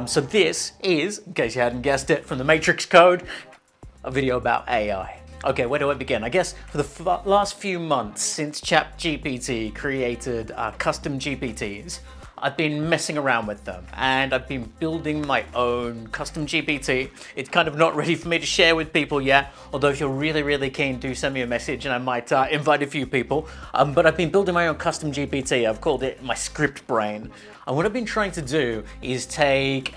So this is, in case you hadn't guessed it from the Matrix code, a video about AI. Okay, where do I begin? I guess for the last few months since ChatGPT created custom GPTs, I've been messing around with them and I've been building my own custom GPT. It's kind of not ready for me to share with people yet, although if you're really keen, do send me a message and I might invite a few people. But I've been building my own custom GPT. I've called it my script brain. And what I've been trying to do is take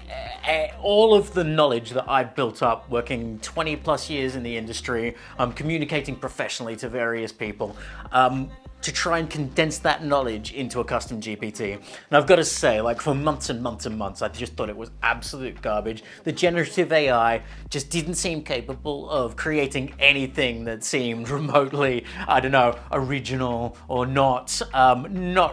all of the knowledge that I've built up working 20 plus years in the industry, communicating professionally to various people, to try and condense that knowledge into a custom GPT. And I've got to say, like, for months and months and months, I just thought it was absolute garbage. The generative AI just didn't seem capable of creating anything that seemed remotely, I don't know, original or not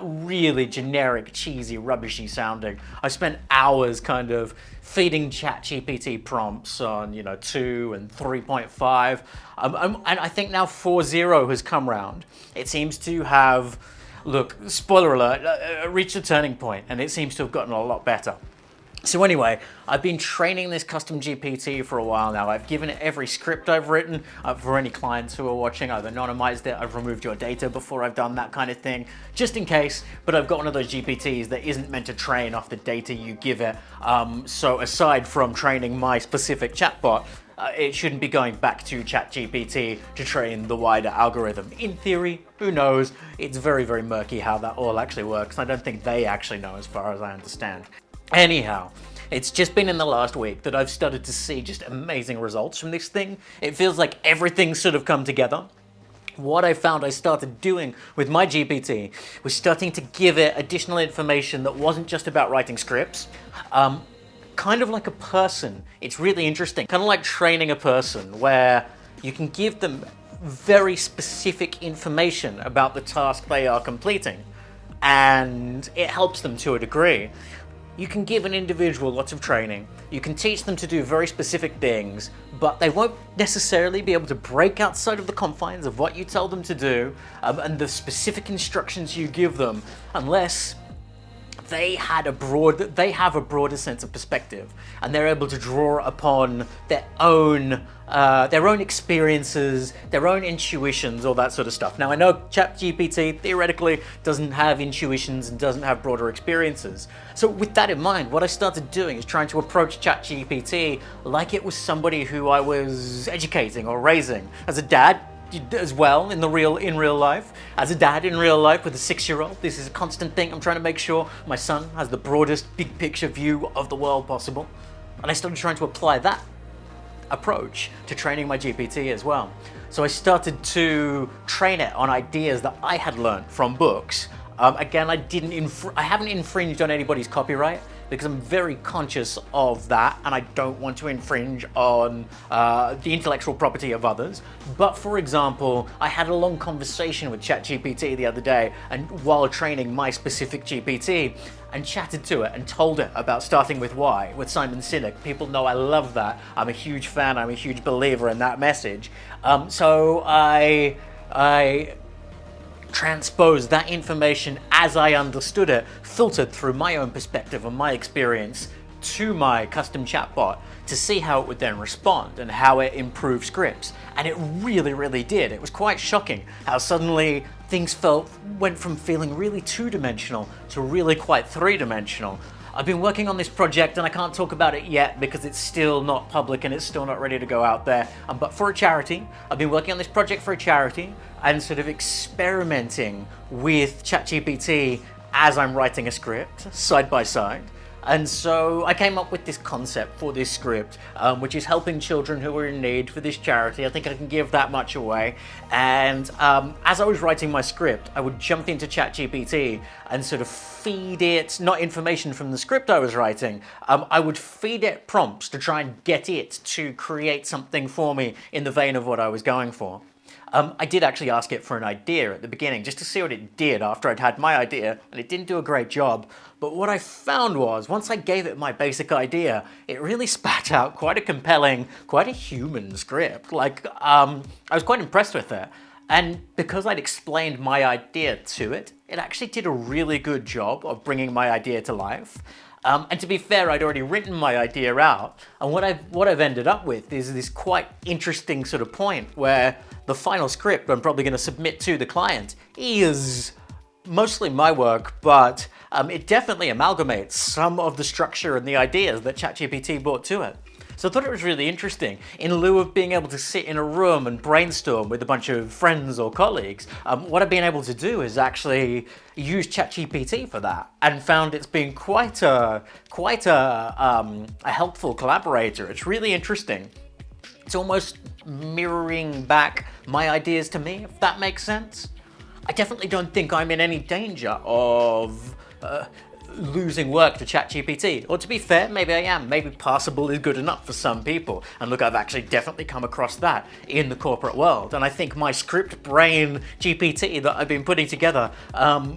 really generic, cheesy, rubbishy sounding. I spent hours kind of feeding ChatGPT prompts on, 2 and 3.5. And I think now 4.0 has come round. It seems to have, look, spoiler alert, reached a turning point, and it seems to have gotten a lot better. So anyway, I've been training this custom GPT for a while now. I've given it every script I've written for any clients who are watching. I've anonymized it, I've removed your data before I've done that kind of thing, just in case. But I've got one of those GPTs that isn't meant to train off the data you give it. So aside from training my specific chatbot, it shouldn't be going back to ChatGPT to train the wider algorithm. In theory, who knows? It's very murky how that all actually works. I don't think they actually know as far as I understand. Anyhow, it's just been in the last week that I've started to see just amazing results from this thing. It feels like everything's sort of come together. What I found I started doing with my GPT was starting to give it additional information that wasn't just about writing scripts. Kind of like a person. It's really interesting. Kind of like training a person where you can give them very specific information about the task they are completing, and it helps them to a degree. You can give an individual lots of training, you can teach them to do very specific things, but they won't necessarily be able to break outside of the confines of what you tell them to do and the specific instructions you give them unless they have a broader sense of perspective and they're able to draw upon their own experiences, their own intuitions, all that sort of stuff. Now I know ChatGPT theoretically doesn't have intuitions and doesn't have broader experiences. So with that in mind, what I started doing is trying to approach ChatGPT like it was somebody who I was educating or raising. As a dad, as well in real life. As a dad in real life with a 6-year-old, this is a constant thing. I'm trying to make sure my son has the broadest big picture view of the world possible. And I started trying to apply that approach to training my GPT as well. So I started to train it on ideas that I had learned from books. Again, I haven't infringed on anybody's copyright because I'm very conscious of that and I don't want to infringe on the intellectual property of others. But for example, I had a long conversation with ChatGPT the other day and while training my specific GPT, and chatted to it and told it about starting with why with Simon Sinek. People know I love that. I'm a huge fan, I'm a huge believer in that message. So I transpose that information as I understood it, filtered through my own perspective and my experience to my custom chatbot to see how it would then respond and how it improved scripts. And it really did. It was quite shocking how suddenly things went from feeling really two-dimensional to really quite three-dimensional. I've been working on this project and I can't talk about it yet because it's still not public and it's still not ready to go out there. But for a charity, I've been working on this project for a charity and sort of experimenting with ChatGPT as I'm writing a script, side by side. And so I came up with this concept for this script, which is helping children who are in need for this charity. I think I can give that much away. And as I was writing my script, I would jump into ChatGPT and sort of feed it, not information from the script I was writing, I would feed it prompts to try and get it to create something for me in the vein of what I was going for. I did actually ask it for an idea at the beginning, just to see what it did after I'd had my idea, and it didn't do a great job. But what I found was, once I gave it my basic idea, it really spat out quite a compelling, quite a human script. I was quite impressed with it. And because I'd explained my idea to it, it actually did a really good job of bringing my idea to life. And to be fair, I'd already written my idea out. And what I've ended up with is this quite interesting sort of point where the final script I'm probably going to submit to the client is mostly my work, but it definitely amalgamates some of the structure and the ideas that ChatGPT brought to it. So I thought it was really interesting. In lieu of being able to sit in a room and brainstorm with a bunch of friends or colleagues, what I've been able to do is actually use ChatGPT for that, and found it's been quite a helpful collaborator. It's really interesting. It's almost mirroring back my ideas to me, if that makes sense. I definitely don't think I'm in any danger of losing work to ChatGPT. Or to be fair, maybe I am. Maybe passable is good enough for some people. And look, I've actually definitely come across that in the corporate world. And I think my script brain GPT that I've been putting together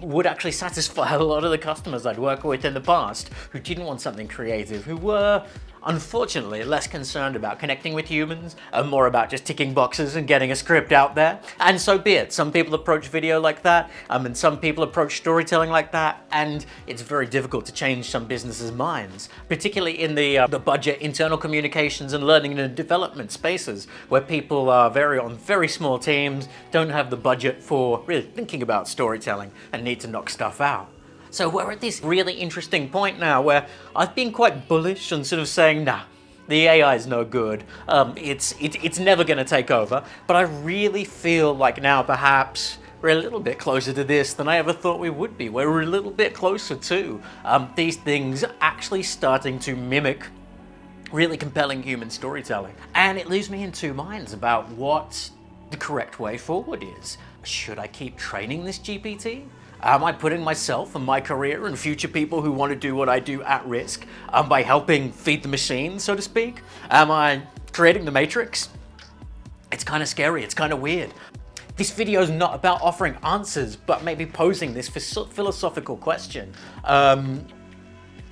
would actually satisfy a lot of the customers I'd worked with in the past who didn't want something creative, who were unfortunately less concerned about connecting with humans and more about just ticking boxes and getting a script out there. And so be it. Some people approach video like that, and some people approach storytelling like that, and it's very difficult to change some businesses' minds, particularly in the budget, internal communications and learning and development spaces, where people are on very small teams, don't have the budget for really thinking about storytelling and need to knock stuff out. So we're at this really interesting point now where I've been quite bullish and sort of saying, nah, the AI is no good. It's never going to take over. But I really feel like now perhaps we're a little bit closer to this than I ever thought we would be. We're a little bit closer to these things actually starting to mimic really compelling human storytelling. And it leaves me in two minds about what the correct way forward is. Should I keep training this GPT? Am I putting myself and my career and future people who want to do what I do at risk by helping feed the machine, so to speak? Am I creating the matrix? It's kind of scary, it's kind of weird. This video is not about offering answers, but maybe posing this philosophical question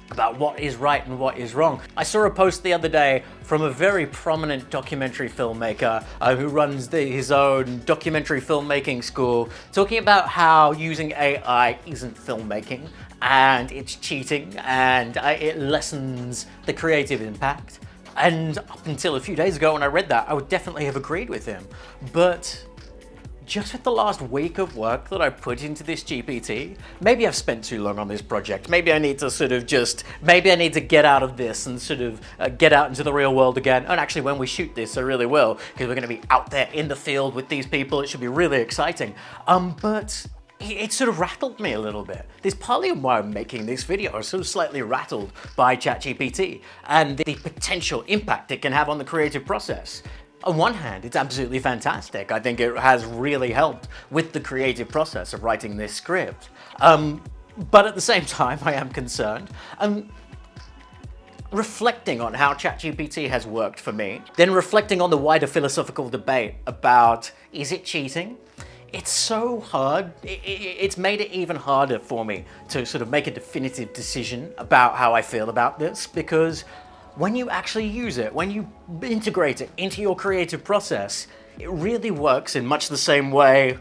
about what is right and what is wrong. I saw a post the other day from a very prominent documentary filmmaker who runs his own documentary filmmaking school, talking about how using AI isn't filmmaking and it's cheating and it lessens the creative impact. And up until a few days ago when I read that, I would definitely have agreed with him. But just with the last week of work that I put into this GPT, maybe I've spent too long on this project. Maybe I need to maybe I need to get out of this and sort of get out into the real world again. And actually when we shoot this, I really will, because we're gonna be out there in the field with these people. It should be really exciting. But it sort of rattled me a little bit. There's partly why I'm making this video. I was sort of slightly rattled by ChatGPT and the potential impact it can have on the creative process. On one hand, it's absolutely fantastic. I think it has really helped with the creative process of writing this script. But at the same time, I am concerned. Reflecting on how ChatGPT has worked for me, then reflecting on the wider philosophical debate about, is it cheating? It's so hard. It's made it even harder for me to sort of make a definitive decision about how I feel about this, because when you actually use it, when you integrate it into your creative process, it really works in much the same way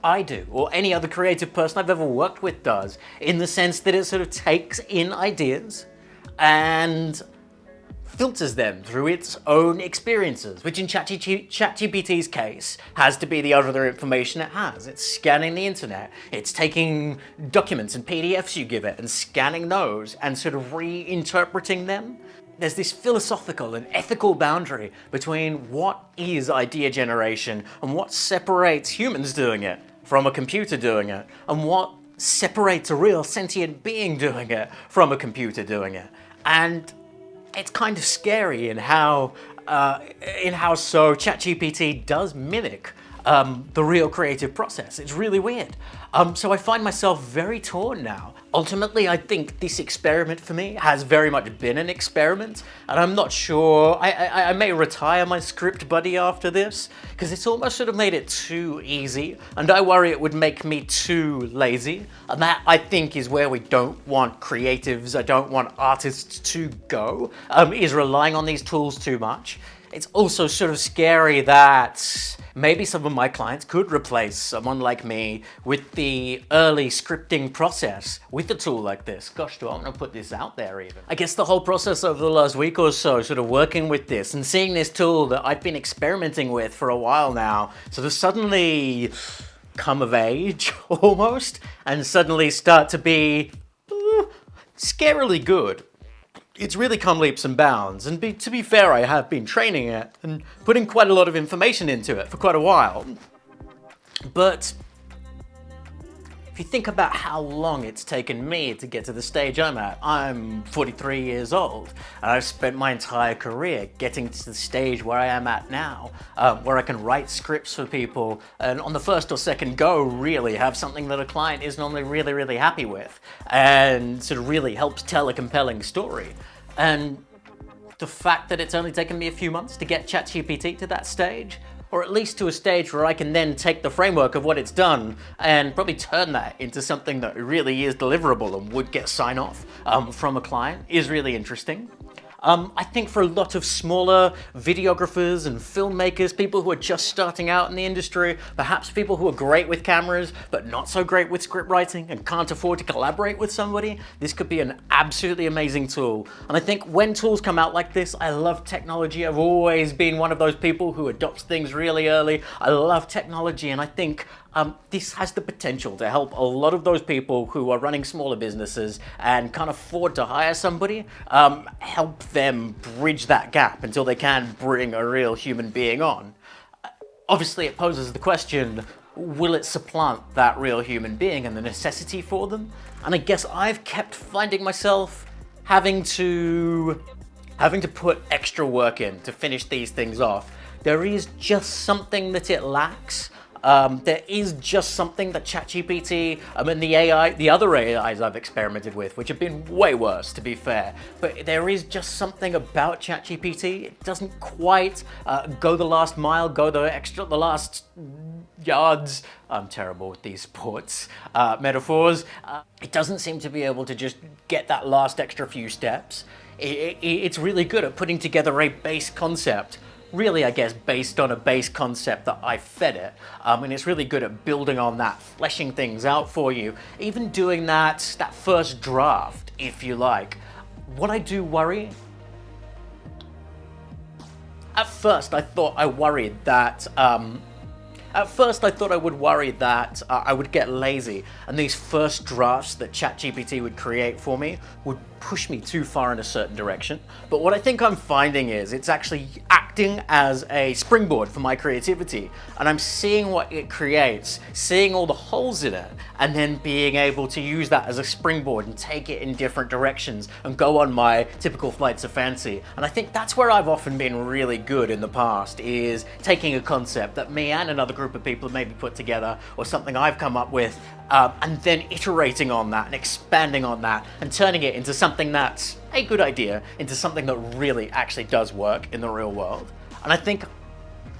I do, or any other creative person I've ever worked with does, in the sense that it sort of takes in ideas and filters them through its own experiences, which in ChatGPT's case has to be the other information it has. It's scanning the internet, it's taking documents and PDFs you give it and scanning those and sort of reinterpreting them. There's this philosophical and ethical boundary between what is idea generation and what separates humans doing it from a computer doing it, and what separates a real sentient being doing it from a computer doing it. And it's kind of scary in how so ChatGPT does mimic the real creative process. It's really weird. So I find myself very torn now. Ultimately, I think this experiment for me has very much been an experiment, and I'm not sure, I may retire my script buddy after this, because it's almost sort of made it too easy, and I worry it would make me too lazy, and that I think is where we don't want creatives, I don't want artists to go, is relying on these tools too much. it's also sort of scary that maybe some of my clients could replace someone like me with the early scripting process with a tool like this. Gosh, do I want to put this out there even? I guess the whole process over the last week or so, sort of working with this and seeing this tool that I've been experimenting with for a while now, sort of suddenly come of age almost, and suddenly start to be scarily good. It's really come leaps and bounds, and to be fair, I have been training it and putting quite a lot of information into it for quite a while. But if you think about how long it's taken me to get to the stage I'm at, I'm 43 years old, and I've spent my entire career getting to the stage where I am at now, where I can write scripts for people, and on the first or second go, really have something that a client is normally really, really happy with, and sort of really helps tell a compelling story. And the fact that it's only taken me a few months to get ChatGPT to that stage, or at least to a stage where I can then take the framework of what it's done and probably turn that into something that really is deliverable and would get sign off from a client, is really interesting. I think for a lot of smaller videographers and filmmakers, people who are just starting out in the industry, perhaps people who are great with cameras but not so great with script writing and can't afford to collaborate with somebody, this could be an absolutely amazing tool. And I think when tools come out like this, I love technology. I've always been one of those people who adopts things really early. I love technology, and I think this has the potential to help a lot of those people who are running smaller businesses and can't afford to hire somebody, help them bridge that gap until they can bring a real human being on. Obviously, it poses the question, will it supplant that real human being and the necessity for them? And I guess I've kept finding myself having to put extra work in to finish these things off. There is just something that it lacks. There is just something that ChatGPT and the other AIs I've experimented with, which have been way worse, to be fair, but there is just something about ChatGPT. It doesn't quite go the last mile, go the last yards. I'm terrible with these sports metaphors. It doesn't seem to be able to just get that last extra few steps. It's really good at putting together a base concept, really, I guess, based on a base concept that I fed it. And it's really good at building on that, fleshing things out for you, even doing that first draft, if you like. What I do worry, at first I thought I would worry that I would get lazy, and these first drafts that ChatGPT would create for me would push me too far in a certain direction. But what I think I'm finding is it's actually acting as a springboard for my creativity, and I'm seeing what it creates, seeing all the holes in it, and then being able to use that as a springboard and take it in different directions and go on my typical flights of fancy. And I think that's where I've often been really good in the past, is taking a concept that me and another group of people have maybe put together, or something I've come up with, and then iterating on that and expanding on that and turning it into something that's a good idea, into something that really actually does work in the real world. And I think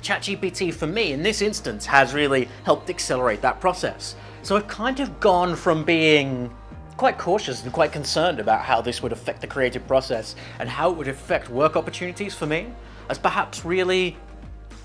ChatGPT, for me, in this instance, has really helped accelerate that process. So I've kind of gone from being quite cautious and quite concerned about how this would affect the creative process and how it would affect work opportunities for me, as perhaps really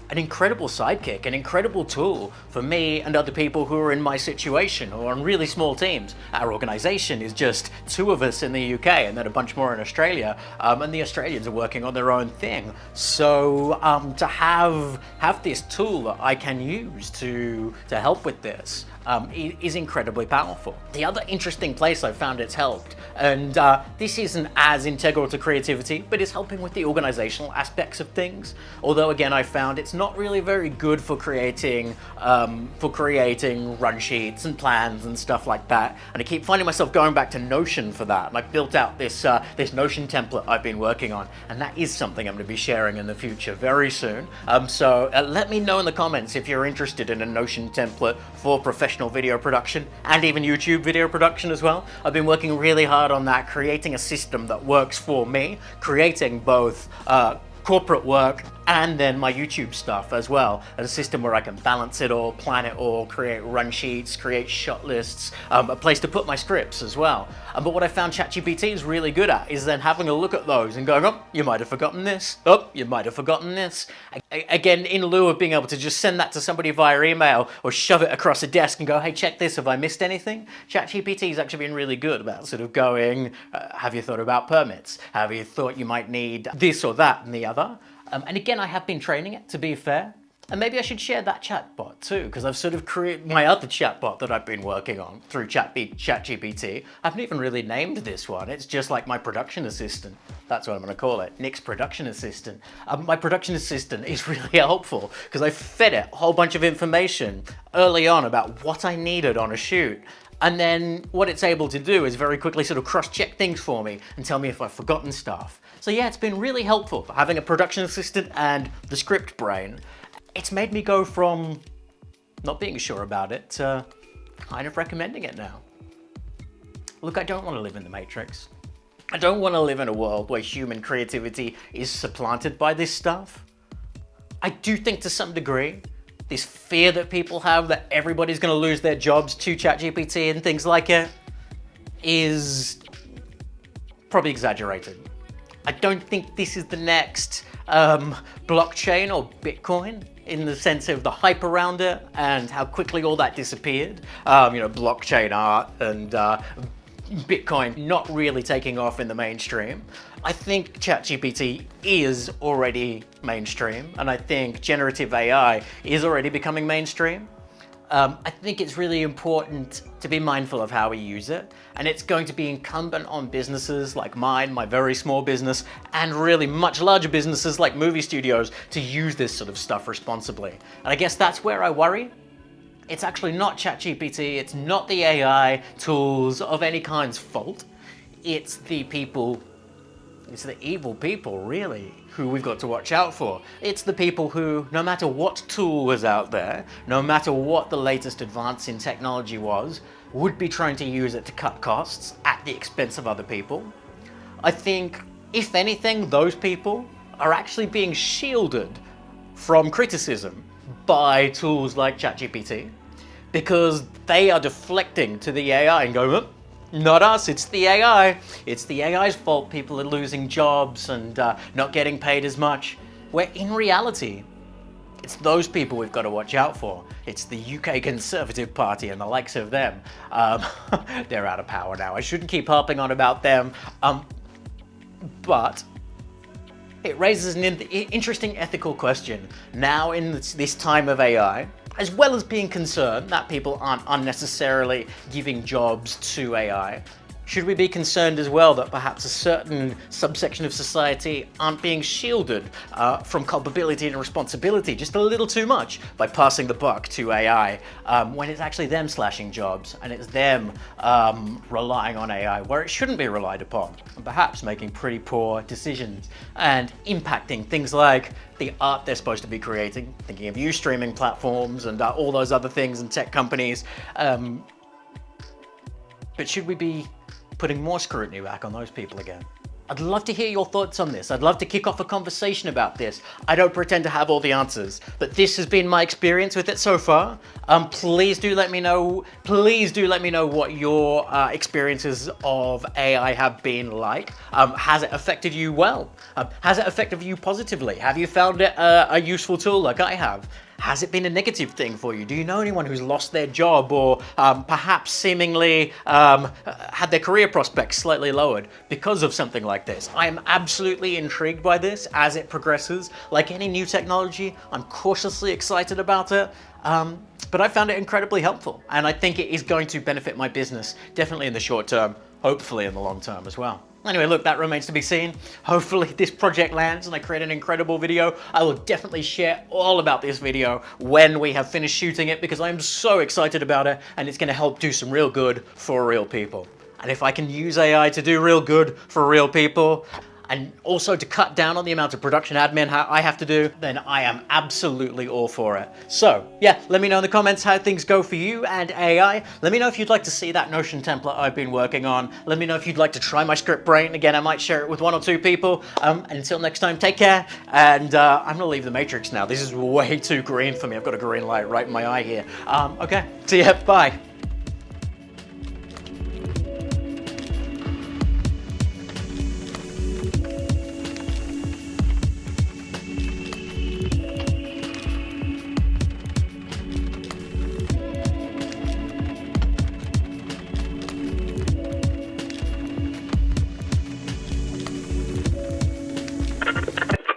an incredible sidekick, an incredible tool for me and other people who are in my situation or on really small teams. Our organization is just 2 of us in the UK and then a bunch more in Australia, and the Australians are working on their own thing. So to have this tool that I can use to help with this is incredibly powerful. The other interesting place I've found it's helped, and this isn't as integral to creativity, but it's helping with the organizational aspects of things. Although again, I found it's not really very good for creating run sheets and plans and stuff like that. And I keep finding myself going back to Notion for that. And I've built out this Notion template I've been working on, and that is something I'm going to be sharing in the future very soon. So let me know in the comments if you're interested in a Notion template for professional video production and even YouTube video production as well. I've been working really hard on that, creating a system that works for me, creating both corporate work and then my YouTube stuff as well, as a system where I can balance it all, plan it all, create run sheets, create shot lists, a place to put my scripts as well. But what I found ChatGPT is really good at is then having a look at those and going, oh, you might have forgotten this. Oh, you might have forgotten this. Again, in lieu of being able to just send that to somebody via email or shove it across a desk and go, hey, check this, have I missed anything? ChatGPT has actually been really good about sort of going, have you thought about permits? Have you thought you might need this or that and the other? And again, I have been training it, to be fair. And maybe I should share that chatbot too, because I've sort of created my other chatbot that I've been working on through ChatGPT. I haven't even really named this one. It's just like my production assistant. That's what I'm going to call it, Nick's production assistant. My production assistant is really helpful because I fed it a whole bunch of information early on about what I needed on a shoot. And then what it's able to do is very quickly sort of cross-check things for me and tell me if I've forgotten stuff. So yeah, it's been really helpful for having a production assistant and the script brain. It's made me go from not being sure about it to kind of recommending it now. Look, I don't want to live in the Matrix. I don't want to live in a world where human creativity is supplanted by this stuff. I do think to some degree, this fear that people have that everybody's going to lose their jobs to ChatGPT and things like it is probably exaggerated. I don't think this is the next blockchain or Bitcoin in the sense of the hype around it and how quickly all that disappeared. Blockchain art and Bitcoin not really taking off in the mainstream. I think ChatGPT is already mainstream, and I think generative AI is already becoming mainstream. I think it's really important to be mindful of how we use it, and it's going to be incumbent on businesses like mine, my very small business, and really much larger businesses like movie studios to use this sort of stuff responsibly. And I guess that's where I worry. It's actually not ChatGPT, it's not the AI tools of any kind's fault. It's the people, it's the evil people really, who we've got to watch out for. It's the people who, no matter what tool was out there, no matter what the latest advance in technology was, would be trying to use it to cut costs at the expense of other people. I think, if anything, those people are actually being shielded from criticism by tools like ChatGPT, because they are deflecting to the AI and going, oh, not us, it's the AI. It's the AI's fault people are losing jobs and not getting paid as much. Where in reality, it's those people we've got to watch out for. It's the UK Conservative Party and the likes of them. They're out of power now. I shouldn't keep harping on about them. But it raises an interesting ethical question now in this time of AI, as well as being concerned that people aren't unnecessarily giving jobs to AI. Should we be concerned as well that perhaps a certain subsection of society aren't being shielded from culpability and responsibility just a little too much by passing the buck to AI when it's actually them slashing jobs and it's them relying on AI where it shouldn't be relied upon, and perhaps making pretty poor decisions and impacting things like the art they're supposed to be creating, thinking of you streaming platforms and all those other things and tech companies. But should we be putting more scrutiny back on those people again? I'd love to hear your thoughts on this. I'd love to kick off a conversation about this. I don't pretend to have all the answers, but this has been my experience with it so far. Please do let me know. Please do let me know what your experiences of AI have been like. Has it affected you well? Has it affected you positively? Have you found it a useful tool like I have? Has it been a negative thing for you? Do you know anyone who's lost their job or perhaps seemingly had their career prospects slightly lowered because of something like this? I am absolutely intrigued by this as it progresses. Like any new technology, I'm cautiously excited about it. But I found it incredibly helpful, and I think it is going to benefit my business, definitely in the short term, hopefully in the long term as well. Anyway, look, that remains to be seen. Hopefully this project lands and I create an incredible video. I will definitely share all about this video when we have finished shooting it, because I am so excited about it and it's going to help do some real good for real people. And if I can use AI to do real good for real people, and also to cut down on the amount of production admin I have to do, then I am absolutely all for it. So yeah, let me know in the comments how things go for you and AI. Let me know if you'd like to see that Notion template I've been working on. Let me know if you'd like to try my script brain. Again, I might share it with 1 or 2 people. Until next time, take care. And I'm gonna leave the Matrix now. This is way too green for me. I've got a green light right in my eye here. Okay, see ya, bye.